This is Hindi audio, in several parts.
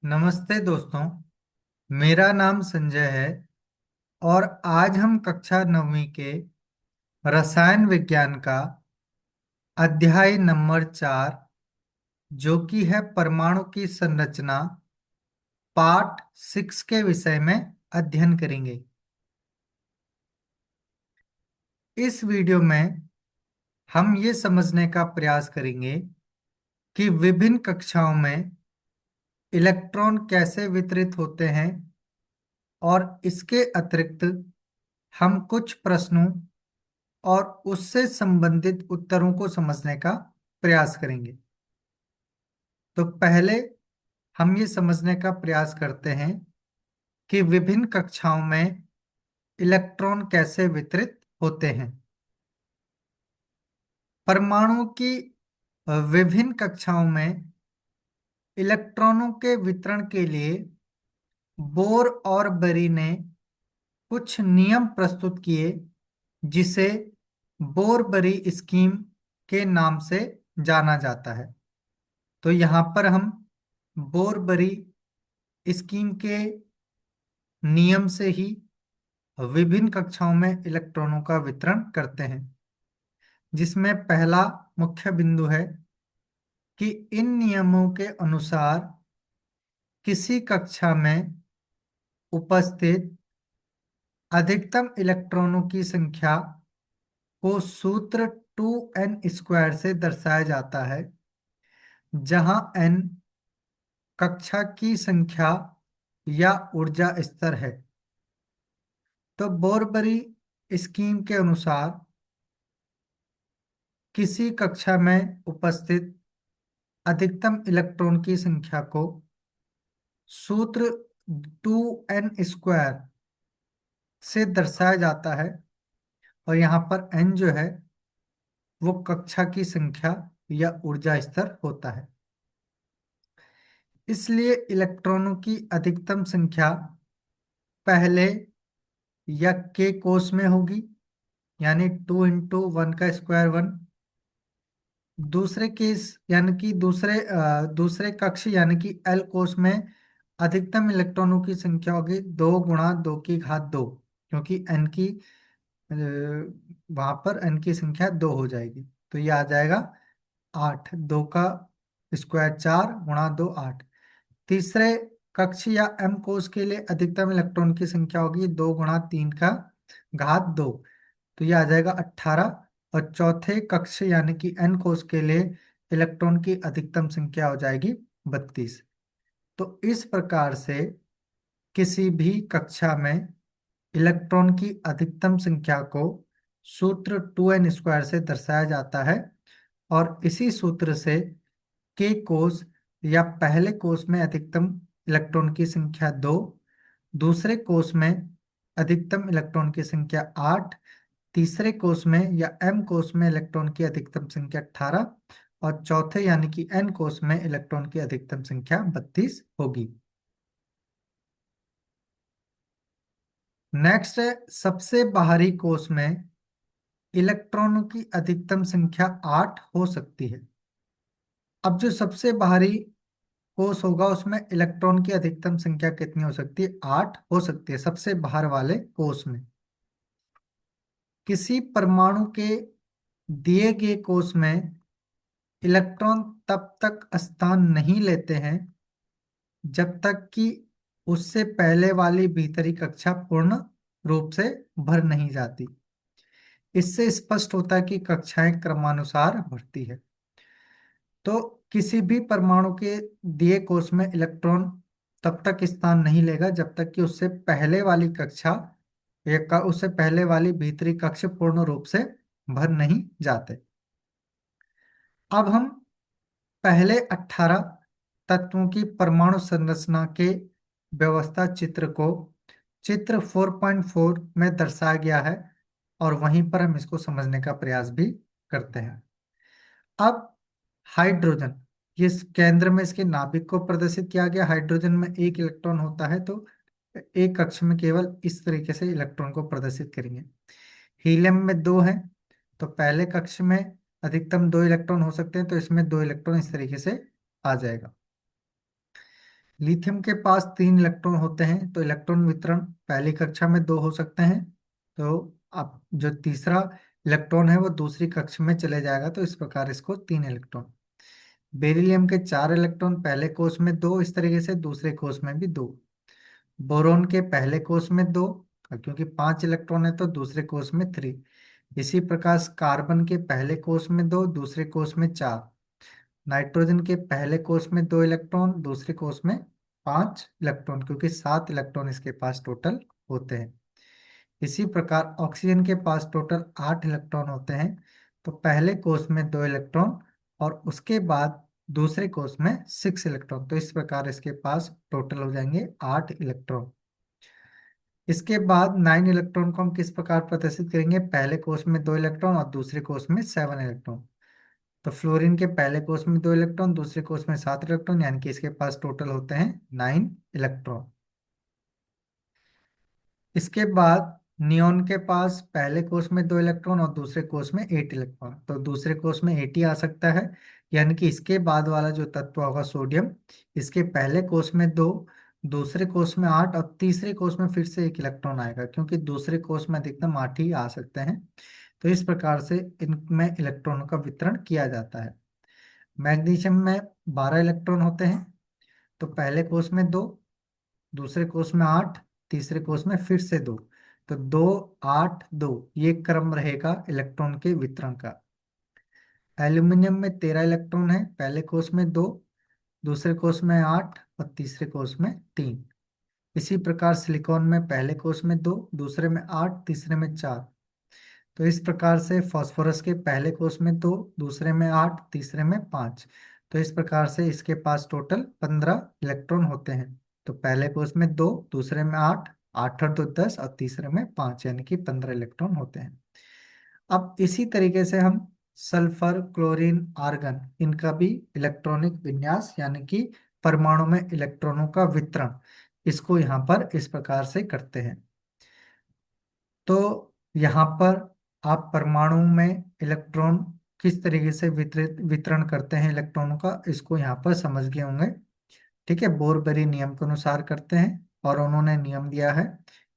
नमस्ते दोस्तों। मेरा नाम संजय है और आज हम कक्षा 9वीं के रसायन विज्ञान का अध्याय नंबर 4 जो कि है परमाणु की संरचना पार्ट 6 के विषय में अध्ययन करेंगे। इस वीडियो में हम ये समझने का प्रयास करेंगे कि विभिन्न कक्षाओं में इलेक्ट्रॉन कैसे वितरित होते हैं और इसके अतिरिक्त हम कुछ प्रश्नों और उससे संबंधित उत्तरों को समझने का प्रयास करेंगे। तो पहले हम ये समझने का प्रयास करते हैं कि विभिन्न कक्षाओं में इलेक्ट्रॉन कैसे वितरित होते हैं। परमाणु की विभिन्न कक्षाओं में इलेक्ट्रॉनों के वितरण के लिए बोर और बरी ने कुछ नियम प्रस्तुत किए जिसे बोर बरी स्कीम के नाम से जाना जाता है। तो यहाँ पर हम बोर बरी स्कीम के नियम से ही विभिन्न कक्षाओं में इलेक्ट्रॉनों का वितरण करते हैं, जिसमें पहला मुख्य बिंदु है कि इन नियमों के अनुसार किसी कक्षा में उपस्थित अधिकतम इलेक्ट्रॉनों की संख्या को सूत्र 2n² से दर्शाया जाता है, जहां n कक्षा की संख्या या ऊर्जा स्तर है। तो बोरबरी स्कीम के अनुसार किसी कक्षा में उपस्थित अधिकतम इलेक्ट्रॉन की संख्या को सूत्र 2n² से दर्शाया जाता है और यहाँ पर n जो है वो कक्षा की संख्या या ऊर्जा स्तर होता है। इसलिए इलेक्ट्रॉनों की अधिकतम संख्या पहले या के कोष में होगी, यानी 2 × 1 का स्क्वायर 1। दूसरे केस यानी कि दूसरे कक्ष यानी कि एल कोष में अधिकतम इलेक्ट्रॉनों की संख्या होगी 2 × 2 की घात 2, क्योंकि एन की वहां पर एन की संख्या 2 हो जाएगी। तो ये आ जाएगा 8। 2 का स्क्वायर 4 × 2 8। तीसरे कक्ष या एम कोष के लिए अधिकतम इलेक्ट्रॉन की संख्या होगी 2 × 3 का घात 2। तो ये आ जाएगा 18। और चौथे कक्ष यानी कि एन कोष के लिए इलेक्ट्रॉन की अधिकतम संख्या हो जाएगी 32। तो इस प्रकार से किसी भी कक्षा में इलेक्ट्रॉन की अधिकतम संख्या को सूत्र 2n² से दर्शाया जाता है और इसी सूत्र से के कोष या पहले कोष में अधिकतम इलेक्ट्रॉन की संख्या 2, दूसरे कोष में अधिकतम इलेक्ट्रॉन की संख्या 8, तीसरे कोष में या एम कोष में इलेक्ट्रॉन की अधिकतम संख्या 18 और चौथे यानी कि एन कोष में इलेक्ट्रॉन की अधिकतम संख्या 32 होगी। नेक्स्ट है सबसे बाहरी कोष में इलेक्ट्रॉनों की अधिकतम संख्या 8 हो सकती है। अब जो सबसे बाहरी कोष होगा उसमें इलेक्ट्रॉन की अधिकतम संख्या कितनी हो सकती है? 8 हो सकती है सबसे बाहर वाले कोष में। किसी परमाणु के दिए गए कोष में इलेक्ट्रॉन तब तक स्थान नहीं लेते हैं जब तक कि उससे पहले वाली भीतरी कक्षा पूर्ण रूप से भर नहीं जाती। इससे स्पष्ट होता है कि कक्षाएं क्रमानुसार बढ़ती है। तो किसी भी परमाणु के दिए कोष में इलेक्ट्रॉन तब तक स्थान नहीं लेगा जब तक कि उससे पहले वाली कक्षा या उससे पहले वाली भीतरी कक्ष पूर्ण रूप से भर नहीं जाते। अब हम पहले 18 तत्वों की परमाणु संरचना के व्यवस्था चित्र को चित्र 4.4 में दर्शाया गया है और वहीं पर हम इसको समझने का प्रयास भी करते हैं। अब हाइड्रोजन, ये केंद्र में इसके नाभिक को प्रदर्शित किया गया। हाइड्रोजन में एक इलेक्ट्रॉन होता है, तो एक कक्ष में केवल इस तरीके से इलेक्ट्रॉन को प्रदर्शित करेंगे। हीलियम में 2 हैं, तो पहले कक्ष में अधिकतम 2 इलेक्ट्रॉन हो सकते हैं, तो इसमें 2 इलेक्ट्रॉन इस तरीके से आ जाएगा। लिथियम के पास 3 इलेक्ट्रॉन होते हैं, तो इलेक्ट्रॉन वितरण पहली कक्षा में 2 हो सकते हैं। तो अब जो तीसरा इलेक्ट्रॉन है वो दूसरी कक्षा में चले जाएगा, तो इस प्रकार इसको 3 इलेक्ट्रॉन। बेरिलियम के 4 इलेक्ट्रॉन पहले कोष में 2, इस तरीके से दूसरे कोष में भी 2। बोरोन के पहले कोष में 2, क्योंकि 5 इलेक्ट्रॉन है तो दूसरे कोष में 3। इसी प्रकार कार्बन के पहले कोष में 2, दूसरे कोष में 4। नाइट्रोजन के पहले कोष में 2 इलेक्ट्रॉन, दूसरे कोष में 5 इलेक्ट्रॉन, क्योंकि 7 इलेक्ट्रॉन इसके पास टोटल होते हैं। इसी प्रकार ऑक्सीजन के पास टोटल 8 इलेक्ट्रॉन होते हैं, तो पहले कोष में 2 इलेक्ट्रॉन और उसके बाद दूसरे कोष में 6 इलेक्ट्रॉन, तो इस प्रकार इसके पास टोटल हो जाएंगे 8 इलेक्ट्रॉन। इसके बाद 9 इलेक्ट्रॉन को हम किस प्रकार प्रदर्शित करेंगे, पहले कोष में 2 इलेक्ट्रॉन और दूसरे कोष में 7 इलेक्ट्रॉन। तो फ्लोरीन के पहले कोष में 2 इलेक्ट्रॉन, दूसरे कोष में 7 इलेक्ट्रॉन, यानी कि इसके पास टोटल होते हैं 9 इलेक्ट्रॉन। इसके बाद नियोन के पास पहले कोष में 2 इलेक्ट्रॉन और दूसरे कोष में 8 इलेक्ट्रॉन, तो दूसरे कोष में 8 ही आ सकता है। यानी कि इसके बाद वाला जो तत्व होगा सोडियम, इसके पहले कोष में 2, दूसरे कोष में 8 और तीसरे कोष में फिर से 1 इलेक्ट्रॉन आएगा, क्योंकि दूसरे कोष में अधिकतम 8 ही आ सकते हैं। तो इस प्रकार से इनमें इलेक्ट्रॉनों का वितरण किया जाता है। मैग्नीशियम में 12 इलेक्ट्रॉन होते हैं, तो पहले कोष में 2, दूसरे कोष में 8, तीसरे कोष में फिर से 2, तो 2 8 2 ये क्रम रहेगा इलेक्ट्रॉन के वितरण का। एल्यूमिनियम में 13 इलेक्ट्रॉन है, पहले कोष में 2, दूसरे कोष में 8 और तीसरे कोष में 3। इसी प्रकार सिलिकॉन में पहले कोष में 2, दूसरे में 8, तीसरे में 4। तो इस प्रकार से फास्फोरस के पहले कोष में 2, दूसरे में 8, तीसरे में 5। तो इस प्रकार से इसके पास टोटल 15 इलेक्ट्रॉन होते हैं। तो पहले कोष में 2, दूसरे में 8, 8 और 2 10 और तीसरे में 5, यानी कि 15 इलेक्ट्रॉन होते हैं। अब इसी तरीके से हम सल्फर, क्लोरीन, आर्गन, इनका भी इलेक्ट्रॉनिक विन्यास यानी कि परमाणु में इलेक्ट्रॉनों का वितरण, इसको यहाँ पर इस प्रकार से करते हैं। तो यहाँ पर आप परमाणु में इलेक्ट्रॉन किस तरीके से वितरण करते हैं इलेक्ट्रॉनों का, इसको यहाँ पर समझ गए होंगे। ठीक है, बोरबेरी नियम के अनुसार करते हैं, और उन्होंने नियम दिया है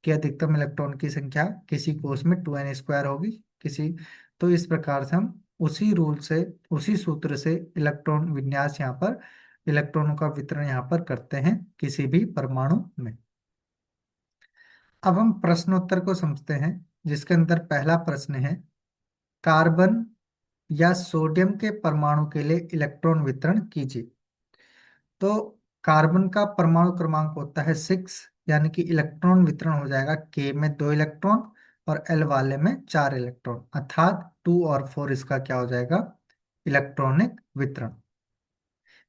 कि अधिकतम इलेक्ट्रॉन की संख्या किसी कोष में 2n² होगी, किसी। तो इस प्रकार से हम उसी रूल से, उसी सूत्र से इलेक्ट्रॉन विन्यास यहाँ पर, इलेक्ट्रॉनों का वितरण यहाँ पर करते हैं किसी भी परमाणु में। अब हम प्रश्नोत्तर को समझते हैं, जिसके अंदर पहला प्रश्न है, कार्बन या सोडियम के परमाणु के लिए इलेक्ट्रॉन वितरण कीजिए। तो कार्बन का परमाणु क्रमांक होता है 6, यानी कि इलेक्ट्रॉन वितरण हो जाएगा K में 2 इलेक्ट्रॉन और L वाले में 4 इलेक्ट्रॉन, अर्थात 2 और 4 इसका क्या हो जाएगा, इलेक्ट्रॉनिक वितरण।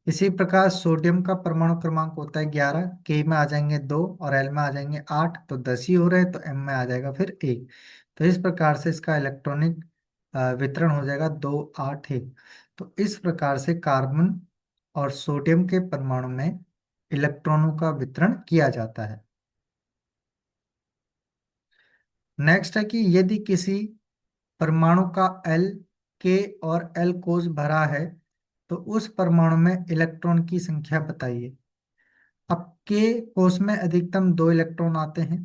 इसी प्रकार सोडियम का परमाणु क्रमांक होता है 11, K में आ जाएंगे 2 और L में आ जाएंगे 8, तो 10 ही हो रहे हैं, तो M में आ जाएगा फिर 1। तो इस प्रकार से इसका इलेक्ट्रॉनिक वितरण हो जाएगा 2 8 1। तो इस प्रकार से कार्बन और सोडियम के परमाणु में इलेक्ट्रॉनों का वितरण किया जाता है। नेक्स्ट है कि यदि किसी परमाणु का L, K और L कोष भरा है, तो उस परमाणु में इलेक्ट्रॉन की संख्या बताइए। अब K कोष में अधिकतम 2 इलेक्ट्रॉन आते हैं,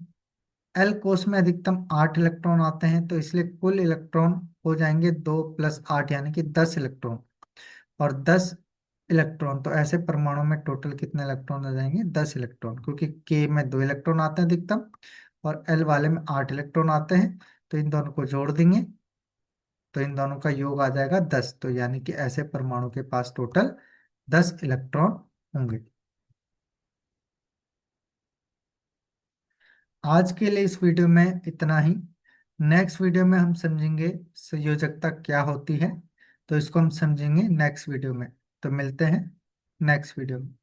L कोष में अधिकतम 8 इलेक्ट्रॉन आते हैं, तो इसलिए कुल इलेक्ट्रॉन हो जाएंगे 2 + 8 यानी कि 10 इलेक्ट्रॉन। और 10 इलेक्ट्रॉन, तो ऐसे परमाणु में टोटल कितने इलेक्ट्रॉन हो जाएंगे, 10 इलेक्ट्रॉन, क्योंकि K में 2 इलेक्ट्रॉन आते हैं अधिकतम और L वाले में 8 इलेक्ट्रॉन आते हैं। तो इन दोनों को जोड़ देंगे, तो इन दोनों का योग आ जाएगा 10। तो यानी कि ऐसे परमाणु के पास टोटल 10 इलेक्ट्रॉन होंगे। आज के लिए इस वीडियो में इतना ही। नेक्स्ट वीडियो में हम समझेंगे संयोजकता क्या होती है, तो इसको हम समझेंगे नेक्स्ट वीडियो में। तो मिलते हैं नेक्स्ट वीडियो में।